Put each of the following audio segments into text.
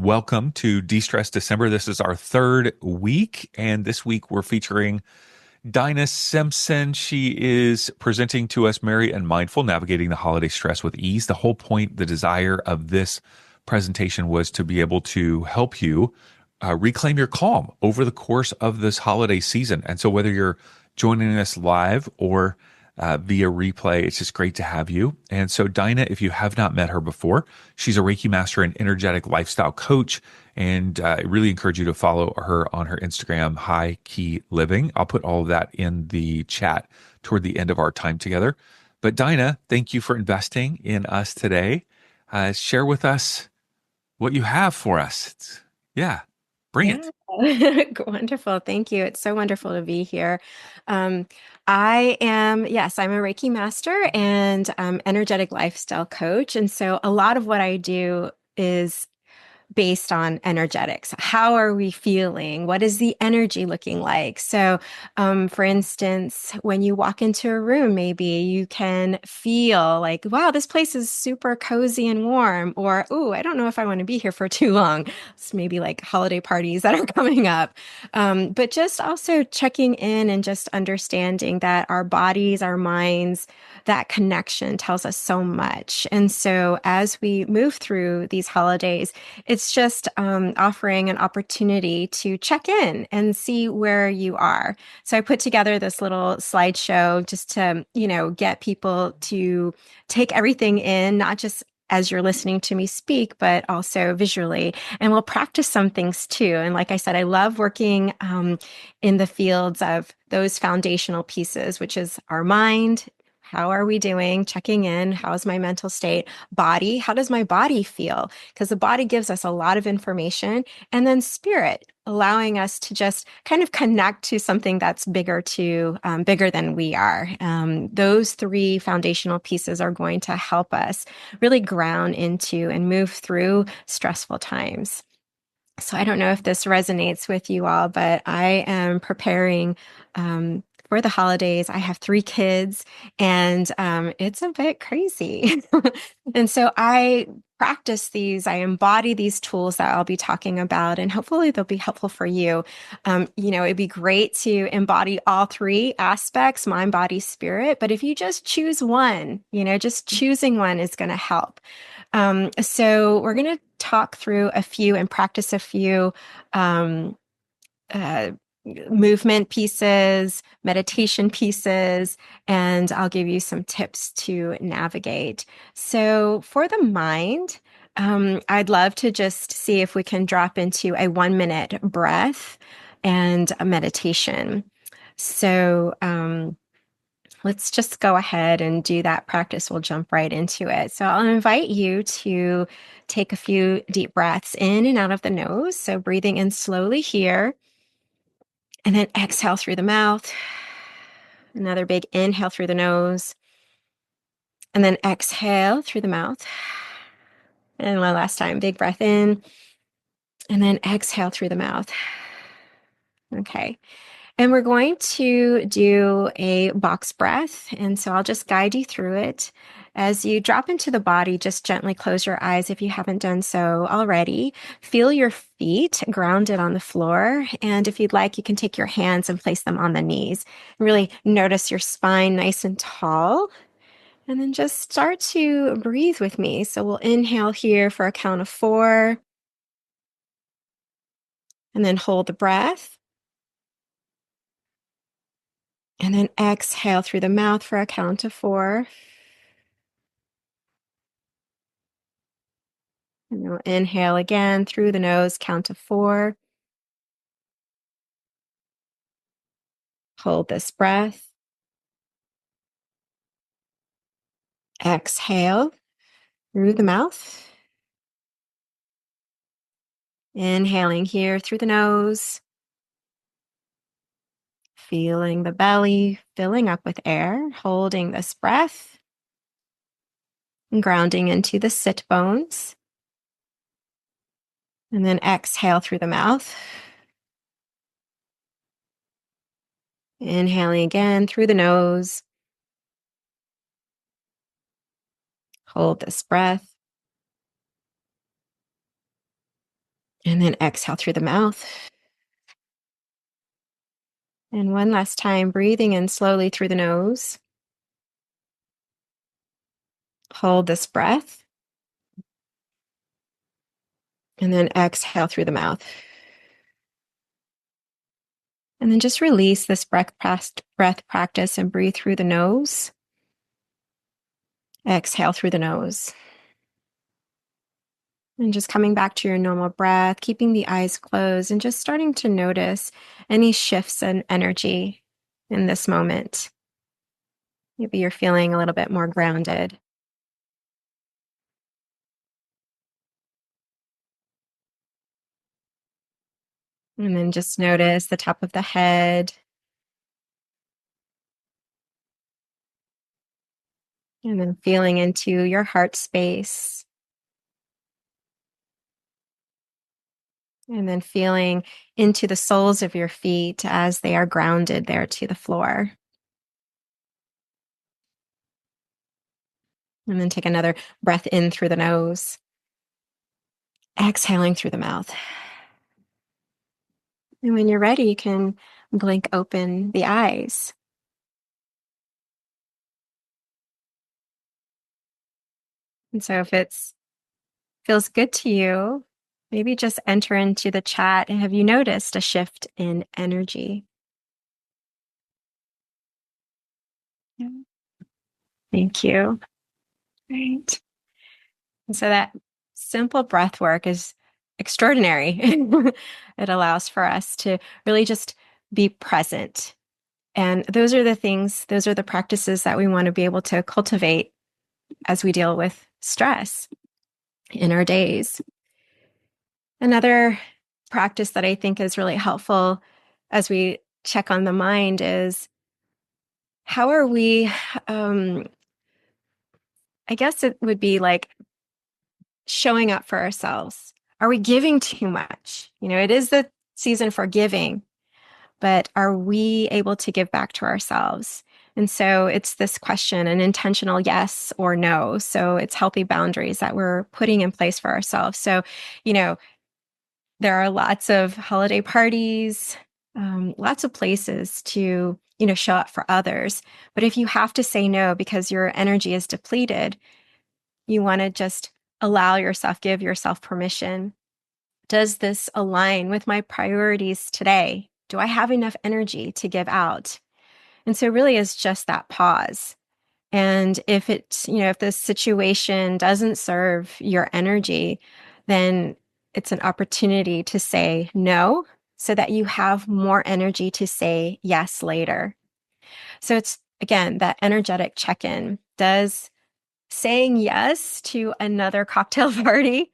welcome to De-Stress December. This is our third week, and this week we're featuring Dinah Simpson. She is presenting to us Merry and Mindful, Navigating the Holiday Stress with Ease. The whole point, the desire of this presentation was to be able to help you reclaim your calm over the course of this holiday season. And so whether you're joining us live or via replay, it's just great to have you. And so Dinah, if you have not met her before, she's a Reiki master and energetic lifestyle coach. And I really encourage you to follow her on her Instagram, High Key Living. I'll put all of that in the chat toward the end of our time together. But Dinah, thank you for investing in us today. Share with us what you have for us. Yeah, bring Yeah, it. wonderful. Thank you. It's so wonderful to be here. Um, yes, I'm a Reiki master and energetic lifestyle coach. And so a lot of what I do is based on energetics. How are we feeling? What is the energy looking like? So, for instance, when you walk into a room, maybe you can feel like, wow, this place is super cozy and warm, or, ooh, I don't know if I want to be here for too long. It's maybe like holiday parties that are coming up. But just also checking in and just understanding that our bodies, our minds, that connection tells us so much. And so as we move through these holidays, it's just offering an opportunity to check in and see where you are. So I put together this little slideshow just to, get people to take everything in, not just as you're listening to me speak, but also visually. And we'll practice some things too. And like I said, I love working in the fields of those foundational pieces, which is our mind. How are we doing? Checking in. How's my mental state? Body. How does my body feel? Because the body gives us a lot of information. And then spirit, allowing us to just kind of connect to something that's bigger than we are. Those three foundational pieces are going to help us really ground into and move through stressful times. So I don't know if this resonates with you all, but I am preparing for the holidays. I have three kids, and it's a bit crazy. And so I practice these, I embody these tools that I'll be talking about, and hopefully they'll be helpful for you. It'd be great to embody all three aspects, mind, body, spirit. But if you just choose one, just choosing one is going to help. So we're going to talk through a few and practice a few um, uh, movement pieces, meditation pieces, and I'll give you some tips to navigate. So for the mind, I'd love to just see if we can drop into a 1 minute breath and a meditation. So, let's just go ahead and do that practice. We'll jump right into it. So I'll invite you to take a few deep breaths in and out of the nose. So breathing in slowly here, and then exhale through the mouth. Another big inhale through the nose, and then exhale through the mouth. And one last time, big breath in, and then exhale through the mouth. Okay. And we're going to do a box breath. And so I'll just guide you through it. As you drop into the body, just gently close your eyes if you haven't done so already. Feel your feet grounded on the floor. And if you'd like, you can take your hands and place them on the knees. Really notice your spine nice and tall. And then just start to breathe with me. So we'll inhale here for a count of 4, and then hold the breath. And then exhale through the mouth for a count of 4. And we'll inhale again through the nose, count to 4. Hold this breath. Exhale through the mouth. Inhaling here through the nose. Feeling the belly filling up with air, holding this breath. And grounding into the sit bones. And then exhale through the mouth. Inhaling again through the nose. Hold this breath. And then exhale through the mouth. And one last time, breathing in slowly through the nose. Hold this breath. And then exhale through the mouth. And then just release this breath practice and breathe through the nose. Exhale through the nose. And just coming back to your normal breath, keeping the eyes closed, and just starting to notice any shifts in energy in this moment. Maybe you're feeling a little bit more grounded. And then just notice the top of the head, and then feeling into your heart space, and then feeling into the soles of your feet as they are grounded there to the floor. And then take another breath in through the nose, exhaling through the mouth. And when you're ready, you can blink open the eyes. And so if it's feels good to you, maybe just enter into the chat. And have you noticed a shift in energy? Yeah. Thank you. Right. And so that simple breath work is extraordinary. It allows for us to really just be present. And those are the things, those are the practices that we want to be able to cultivate as we deal with stress in our days. Another practice that I think is really helpful as we check on the mind is how are we, um, I guess it would be like showing up for ourselves. Are we giving too much? It is the season for giving, but are we able to give back to ourselves? And so it's this question, an intentional yes or no. So it's healthy boundaries that we're putting in place for ourselves. So, you know, there are lots of holiday parties, lots of places to, show up for others. But if you have to say no because your energy is depleted, you want to just allow yourself, give yourself permission. Does this align with my priorities today? Do I have enough energy to give out? And so really is just that pause. And if the situation doesn't serve your energy, then it's an opportunity to say no so that you have more energy to say yes later. So it's again that energetic check-in. Does saying yes to another cocktail party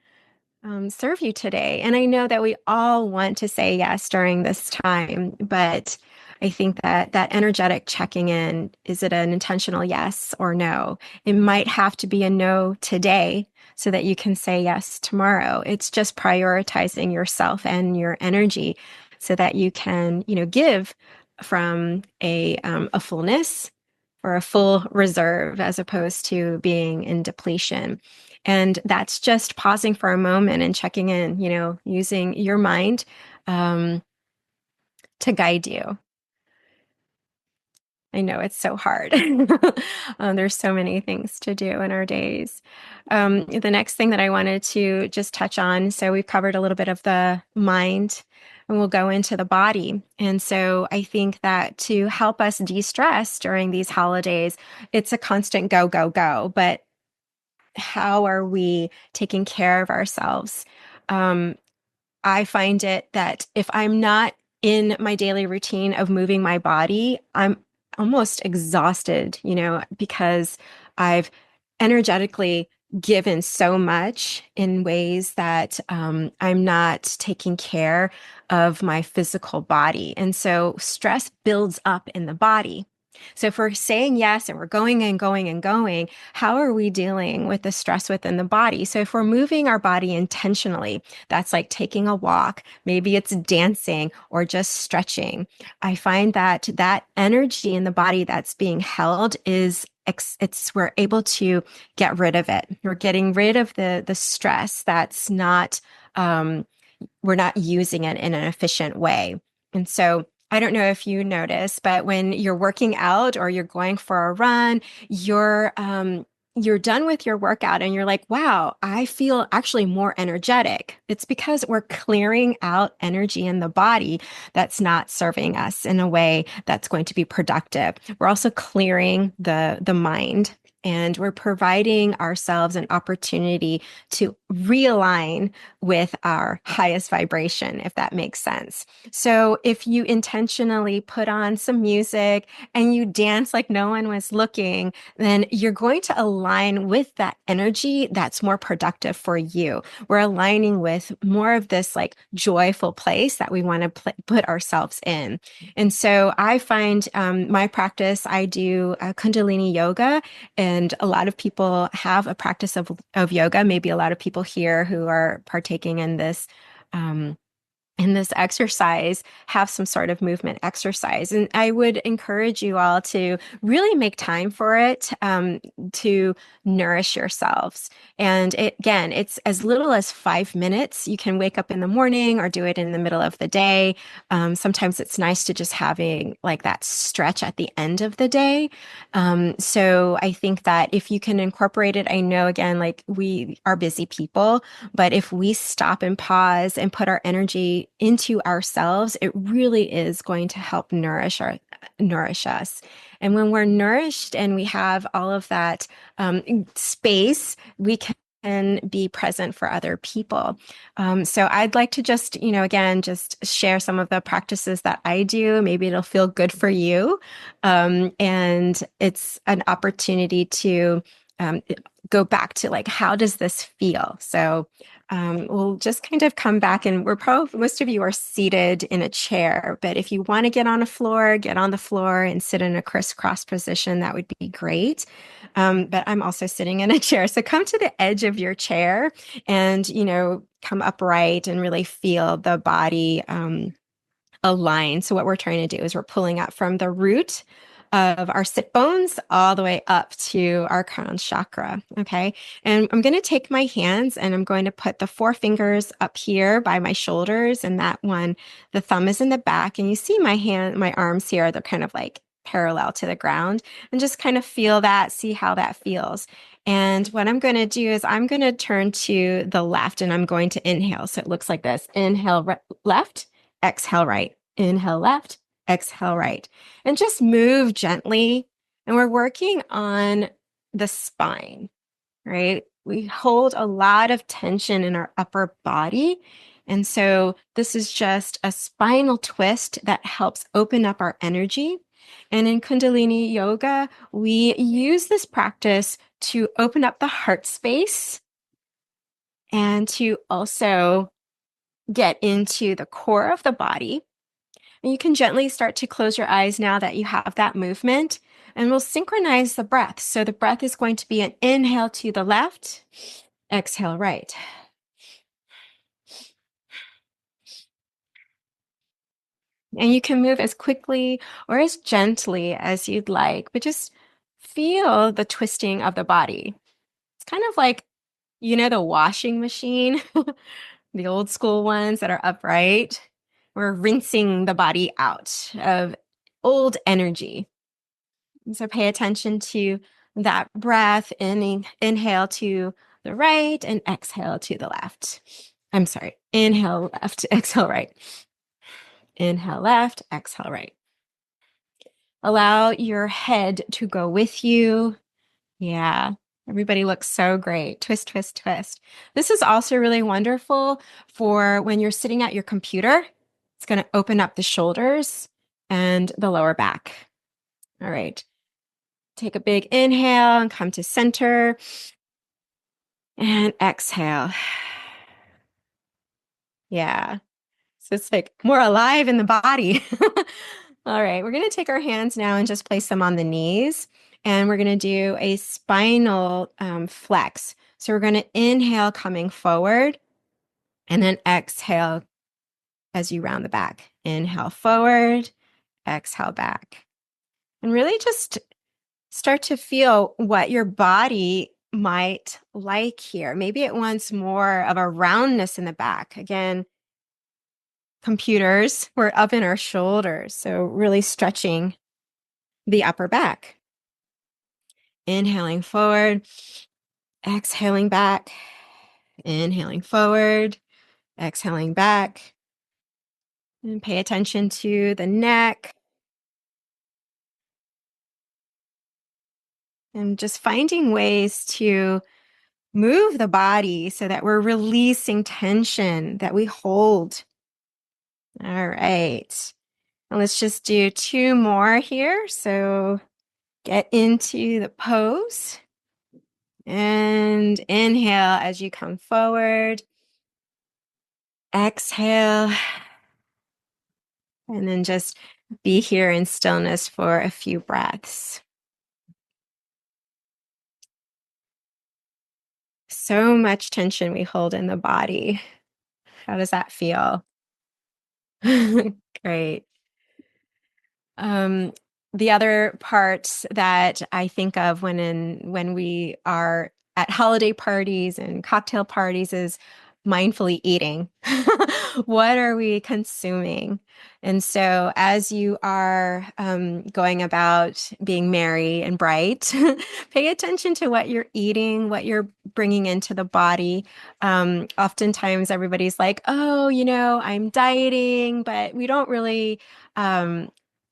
serve you today? And I know that we all want to say yes during this time, but I think that that energetic checking in, is it an intentional yes or no? It might have to be a no today so that you can say yes tomorrow. It's just prioritizing yourself and your energy so that you can, give from a fullness or a full reserve as opposed to being in depletion. And that's just pausing for a moment and checking in, using your mind um, to guide you. I know it's so hard. There's so many things to do in our days. The next thing that I wanted to just touch on, so we've covered a little bit of the mind and we'll go into the body. And so I think that to help us de-stress during these holidays, it's a constant go, go, go. But how are we taking care of ourselves? Um, I find it that if I'm not in my daily routine of moving my body, I'm almost exhausted, because I've energetically given so much in ways that I'm not taking care of my physical body. And so stress builds up in the body. So if we're saying yes and we're going and going and going, how are we dealing with the stress within the body? So if we're moving our body intentionally, that's like taking a walk, maybe it's dancing or just stretching. I find that that energy in the body that's being held is we're able to get rid of it. We're getting rid of the stress that's not we're not using it in an efficient way. And so I don't know if you notice, but when you're working out or you're going for a run, you're done with your workout and you're like, wow, I feel actually more energetic. It's because we're clearing out energy in the body that's not serving us in a way that's going to be productive. We're also clearing the mind, and we're providing ourselves an opportunity to realign with our highest vibration, if that makes sense. So if you intentionally put on some music and you dance like no one was looking, then you're going to align with that energy that's more productive for you. We're aligning with more of this like joyful place that we want to put ourselves in. And so I find my practice, I do Kundalini yoga, and a lot of people have a practice of yoga. Maybe a lot of people here who are partaking um, in this exercise have some sort of movement exercise. And I would encourage you all to really make time for it, to nourish yourselves. And again, it's as little as 5 minutes. You can wake up in the morning or do it in the middle of the day. Sometimes it's nice to just having like that stretch at the end of the day. So I think that if you can incorporate it, I know again, like we are busy people, but if we stop and pause and put our energy into ourselves, it really is going to help nourish us. And when we're nourished and we have all of that space, we can be present for other people. So I'd like to just, again, just share some of the practices that I do. Maybe it'll feel good for you. And it's an opportunity to um, go back to like, how does this feel? So we'll just kind of come back, and most of you are seated in a chair, but if you want to get on a floor, get on the floor and sit in a crisscross position, that would be great. But I'm also sitting in a chair. So come to the edge of your chair and, come upright and really feel the body, align. So what we're trying to do is we're pulling up from the root of our sit bones all the way up to our crown chakra. Okay. And I'm going to take my hands and I'm going to put the four fingers up here by my shoulders. And that one, the thumb is in the back. And you see my arms here, they're kind of like parallel to the ground, and just kind of feel that, see how that feels. And what I'm going to do is I'm going to turn to the left and I'm going to inhale. So it looks like this. Inhale left, exhale right. Inhale left, exhale right. And just move gently. And we're working on the spine, right? We hold a lot of tension in our upper body. And so this is just a spinal twist that helps open up our energy. And in Kundalini yoga, we use this practice to open up the heart space and to also get into the core of the body. And you can gently start to close your eyes now that you have that movement, and we'll synchronize the breath. So the breath is going to be an inhale to the left, exhale right. And you can move as quickly or as gently as you'd like, but just feel the twisting of the body. It's kind of like, the washing machine, the old school ones that are upright. We're rinsing the body out of old energy. So pay attention to that breath. Inhale to the right and exhale to the left. I'm sorry. Inhale left, exhale right. Inhale left, exhale right. Allow your head to go with you. Yeah. Everybody looks so great. Twist, twist, twist. This is also really wonderful for when you're sitting at your computer. It's going to open up the shoulders and the lower back. All right. Take a big inhale and come to center and exhale. Yeah. So it's like more alive in the body. All right. We're going to take our hands now and just place them on the knees. And we're going to do a spinal flex. So we're going to inhale coming forward and then exhale as you round the back. Inhale forward, exhale back. And really just start to feel what your body might like here. Maybe it wants more of a roundness in the back. Again, computers, we're up in our shoulders. So really stretching the upper back. Inhaling forward, exhaling back, inhaling forward, exhaling back. And pay attention to the neck and just finding ways to move the body so that we're releasing tension that we hold. All right. And let's just do two more here. So get into the pose and inhale as you come forward. Exhale. And then just be here in stillness for a few breaths. So much tension we hold in the body. How does that feel? Great. Um, the other part that I think of when we are at holiday parties and cocktail parties is mindfully eating. What are we consuming? And so, as you are going about being merry and bright, pay attention to what you're eating, what you're bringing into the body. Oftentimes, everybody's like, "Oh, I'm dieting," but we don't really.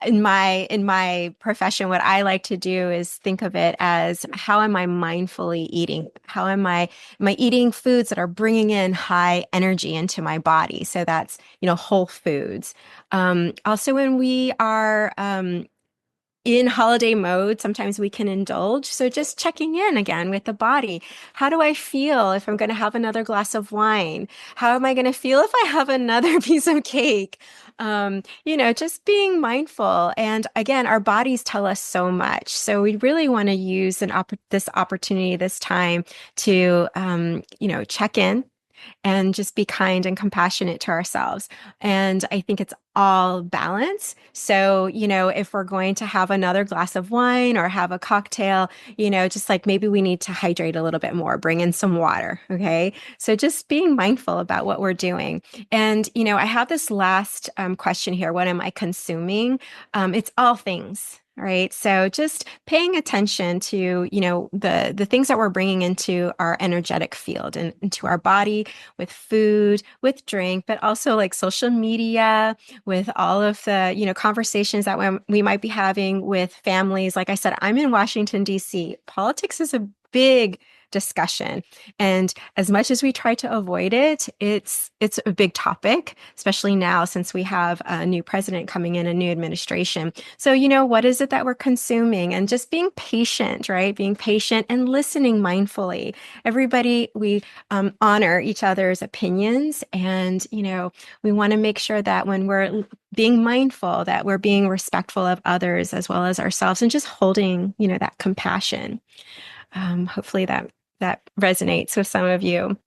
In my profession, what I like to do is think of it as how am I mindfully eating? How am I eating foods that are bringing in high energy into my body? So that's, whole foods. Also, when we are in holiday mode, sometimes we can indulge. So just checking in again with the body. How do I feel if I'm going to have another glass of wine? How am I going to feel if I have another piece of cake? Just being mindful. And again, our bodies tell us so much. So we really want to use this opportunity, this time to, check in and just be kind and compassionate to ourselves. And I think it's all balance. So, if we're going to have another glass of wine or have a cocktail, just like maybe we need to hydrate a little bit more, bring in some water. Okay. So just being mindful about what we're doing. And, I have this last question here. What am I consuming? It's all things. Right. So just paying attention to, the things that we're bringing into our energetic field and into our body with food, with drink, but also like social media, with all of the, conversations that we might be having with families. Like I said, I'm in Washington, D.C. Politics is a big discussion. And as much as we try to avoid it, it's a big topic, especially now since we have a new president coming in, a new administration. So, what is it that we're consuming? And just being patient, right? Being patient and listening mindfully. Everybody, we honor each other's opinions. And, we want to make sure that when we're being mindful, that we're being respectful of others as well as ourselves and just holding, that compassion. Hopefully that resonates with some of you.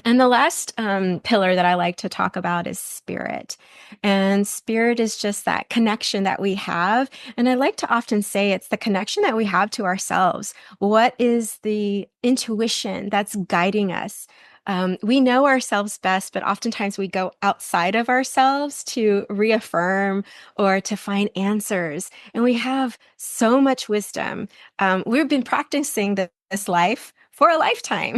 And the last pillar that I like to talk about is spirit. And spirit is just that connection that we have. And I like to often say it's the connection that we have to ourselves. What is the intuition that's guiding us? We know ourselves best, but oftentimes we go outside of ourselves to reaffirm or to find answers. And we have so much wisdom. We've been practicing this life for a lifetime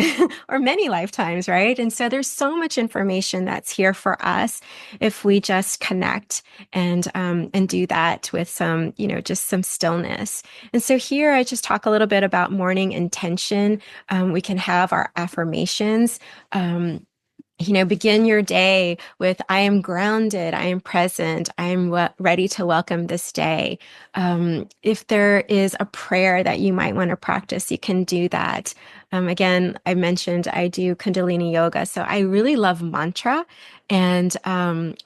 or many lifetimes, right? And so there's so much information that's here for us if we just connect and do that with some, just some stillness. And so here I just talk a little bit about morning intention. We can have our affirmations. Begin your day with, I am grounded, I am present, I am ready to welcome this day. If there is a prayer that you might want to practice, you can do that. Again, I mentioned I do Kundalini yoga, so I really love mantra and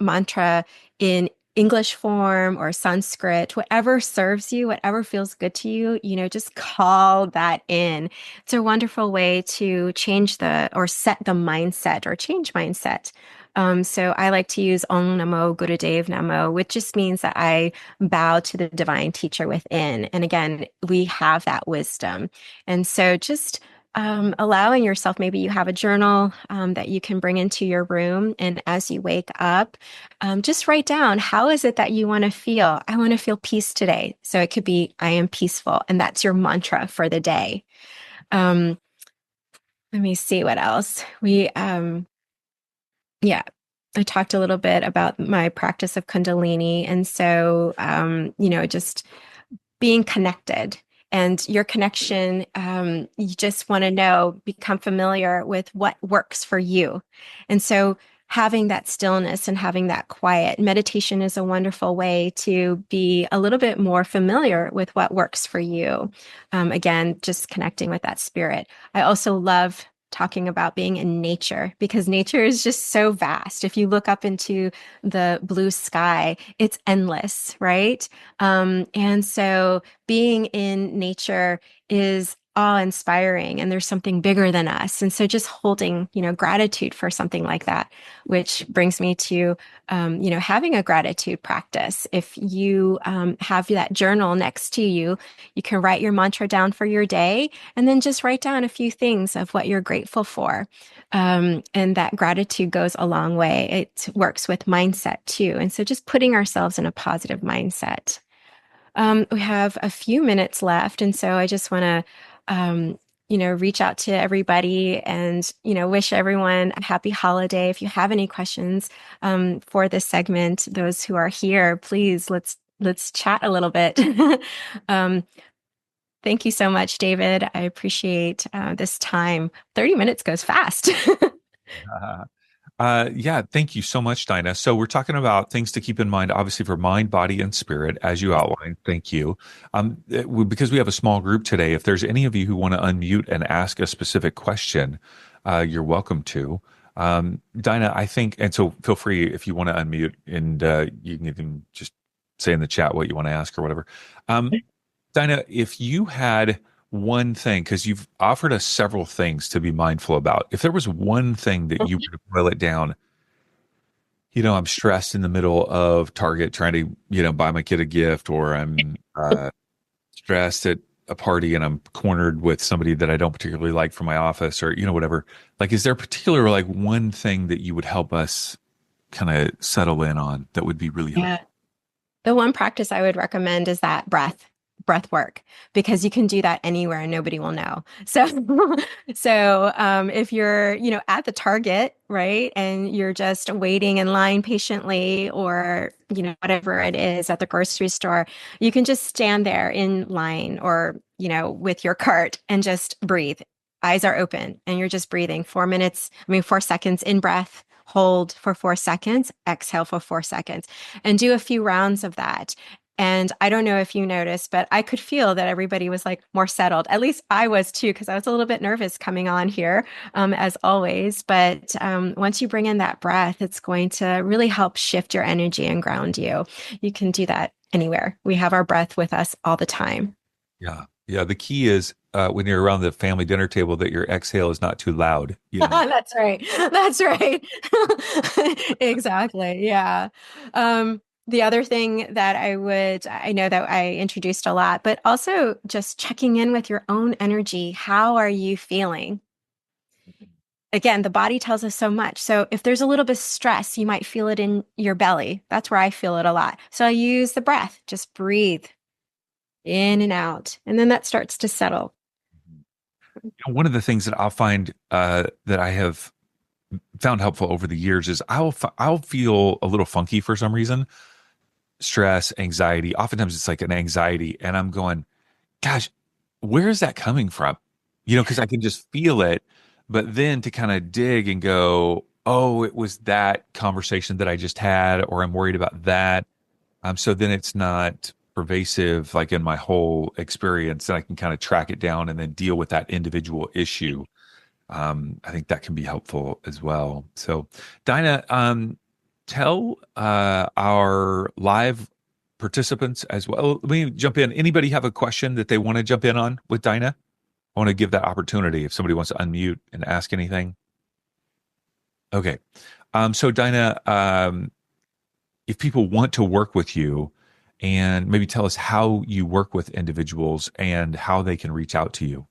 mantra in English form or Sanskrit, whatever serves you, whatever feels good to you, just call that in. It's a wonderful way to or set the mindset or change mindset. So I like to use Om Namo Gurudev Namo, which just means that I bow to the divine teacher within. And again, we have that wisdom. And so just allowing yourself, maybe you have a journal that you can bring into your room. And as you wake up, just write down, how is it that you want to feel? I want to feel peace today. So it could be, I am peaceful. And that's your mantra for the day. Um, Let me see what else. Yeah, I talked a little bit about my practice of Kundalini. And so, just being connected and your connection, you just want to know, become familiar with what works for you. And so having that stillness and having that quiet, meditation is a wonderful way to be a little bit more familiar with what works for you. Again, just connecting with that spirit. I also love talking about being in nature because nature is just so vast. If you look up into the blue sky, it's endless, right? And so being in nature is awe-inspiring, and there's something bigger than us. And so just holding, gratitude for something like that, which brings me to, having a gratitude practice. If you have that journal next to you, you can write your mantra down for your day, and then just write down a few things of what you're grateful for. And that gratitude goes a long way. It works with mindset too. And so just putting ourselves in a positive mindset. We have a few minutes left, and so I just want to, reach out to everybody and, wish everyone a happy holiday. If you have any questions for this segment, those who are here, please let's chat a little bit. um, Thank you so much, David. I appreciate this time. 30 minutes goes fast. Yeah, thank you so much, Dinah. So we're talking about things to keep in mind, obviously for mind, body, and spirit, as you outlined. Thank you. Because we have a small group today, if there's any of you who want to unmute and ask a specific question, you're welcome to. Dinah, I think, and so feel free if you want to unmute and you can even just say in the chat what you want to ask or whatever. Dinah, if you had one thing, because you've offered us several things to be mindful about, if there was one thing that you were to boil it down, I'm stressed in the middle of Target trying to, buy my kid a gift, or I'm stressed at a party and I'm cornered with somebody that I don't particularly like from my office, or, whatever. Like, is there a particular, like, one thing that you would help us kind of settle in on that would be really Yeah. helpful? The one practice I would recommend is that breath work, because you can do that anywhere and nobody will know. So, if you're, at the Target, right, and you're just waiting in line patiently, or, whatever it is at the grocery store, you can just stand there in line or, with your cart and just breathe. Eyes are open and you're just breathing 4 minutes, 4 seconds in breath. Hold for 4 seconds, exhale for 4 seconds, and do a few rounds of that. And I don't know if you noticed, but I could feel that everybody was like more settled. At least I was too, because I was a little bit nervous coming on here, as always. But once you bring in that breath, it's going to really help shift your energy and ground you. You can do that anywhere. We have our breath with us all the time. Yeah. Yeah. The key is when you're around the family dinner table that your exhale is not too loud, That's right. That's right. Exactly. Yeah. The other thing that I know that I introduced a lot, but also just checking in with your own energy. How are you feeling? Again, the body tells us so much. So if there's a little bit of stress, you might feel it in your belly. That's where I feel it a lot. So I use the breath, just breathe in and out. And then that starts to settle. One of the things that I'll find that I have found helpful over the years is I'll feel a little funky for some reason, stress, anxiety. Oftentimes it's like an anxiety, and I'm going, gosh, where is that coming from? Because I can just feel it, but then to kind of dig and go, oh, it was that conversation that I just had, or I'm worried about that. So then it's not pervasive, like in my whole experience, and I can kind of track it down and then deal with that individual issue. I think that can be helpful as well. So, Dinah, tell our live participants as well. Let me jump in. Anybody have a question that they want to jump in on with Dinah? I want to give that opportunity if somebody wants to unmute and ask anything. Okay. So, Dinah, if people want to work with you, and maybe tell us how you work with individuals and how they can reach out to you.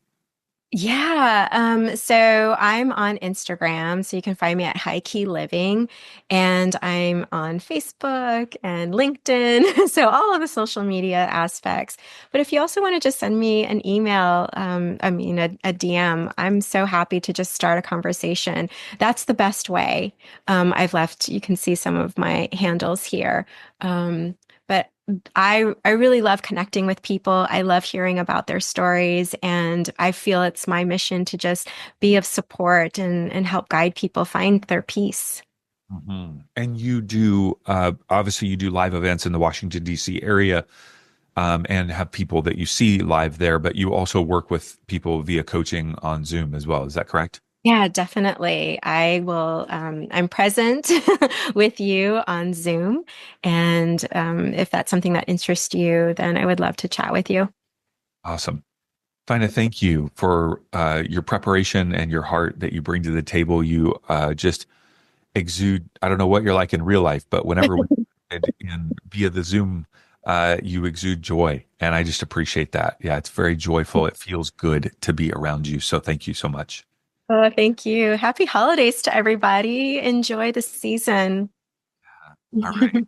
Yeah, so I'm on Instagram, so you can find me at High Key Living, and I'm on Facebook and LinkedIn, so all of the social media aspects. But if you also want to just send me an email, a DM, I'm so happy to just start a conversation. That's the best way. You can see some of my handles here. But I really love connecting with people. I love hearing about their stories, and I feel it's my mission to just be of support and help guide people find their peace. And you do, obviously, you do live events in the Washington, D.C. area, and have people that you see live there, but you also work with people via coaching on Zoom as well. Is that correct? Yeah, definitely. I'm present with you on Zoom. And if that's something that interests you, then I would love to chat with you. Awesome. Dinah, thank you for your preparation and your heart that you bring to the table. You just exude, I don't know what you're like in real life, but whenever we and via the Zoom, you exude joy. And I just appreciate that. Yeah, it's very joyful. It feels good to be around you. So thank you so much. Oh, thank you. Happy holidays to everybody. Enjoy the season. All right.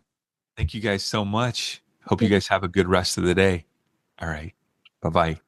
Thank you guys so much. Hope you guys have a good rest of the day. All right. Bye bye.